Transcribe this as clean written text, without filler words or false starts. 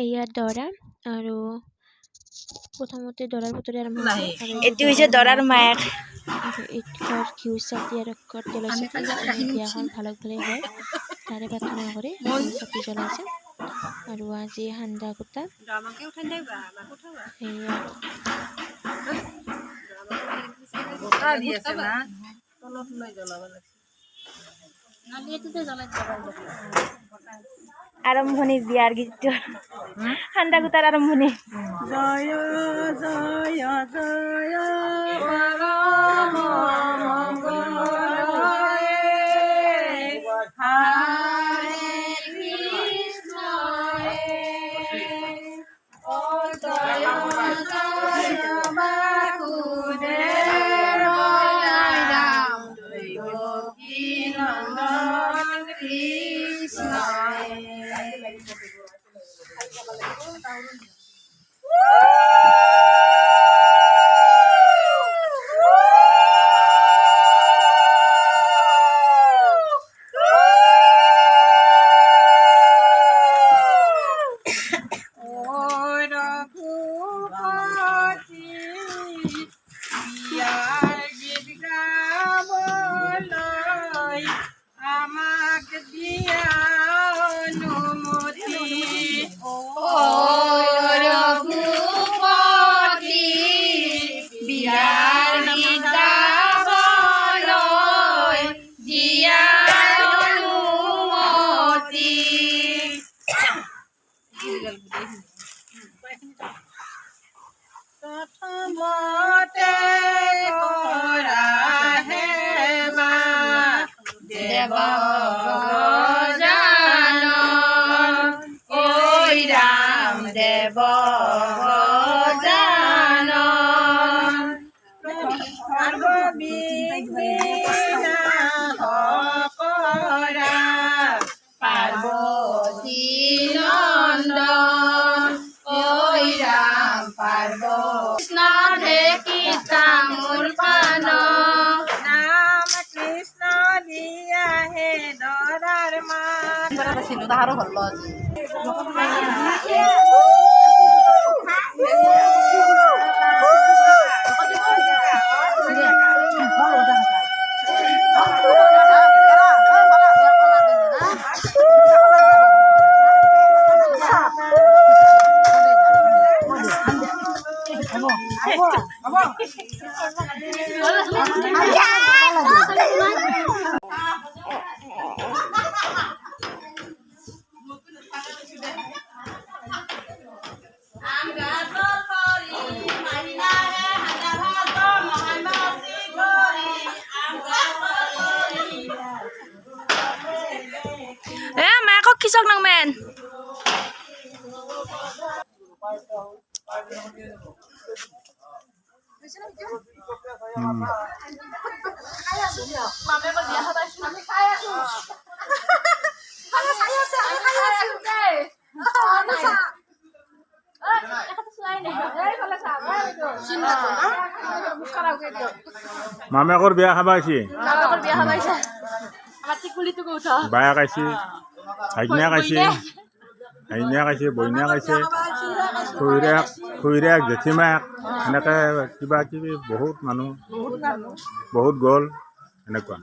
এয়া দৰা আৰু প্ৰথমতে দৰাৰ পুতৰি আৰম্ভ এইটো হৈছে দৰাৰ মায়েক। আৰু ঘৰ ঘিউ চাটি আৰু ঘৰ তেলৰ চাটি বিয়াখন ভালক ভালে হয় তাৰে প্ৰাৰ্থনা কৰি চাকি জ্বলাইছে আৰু আজি সান্দা গোটা আৰম্ভণি বিয়াৰ গীতটো সান্দা গোটাৰ আৰম্ভণি। জয় জয় জয় প্ৰথমতে কৰাহে মা দেৱ গজানন ঐ ৰাম দেৱ গজানন পাৰ্বতী নন্দন ঐ ৰাম কৃষ্ণ ঢেকি তামোল পান নাম কৃষ্ণ দিয়া হে দৰাৰ মান তাহাৰো ভাল মাকক খিচক নং মেন মামেকৰ বিয়া খাবা আহিছে বায়েক আহিছে ভাইনাক আহিছে বইনাক আহিছে খুৰীয়েক জেঠীমাক এনেকৈ কিবা কিবি বহুত মানুহ বহুত গ'ল এনেকুৱা।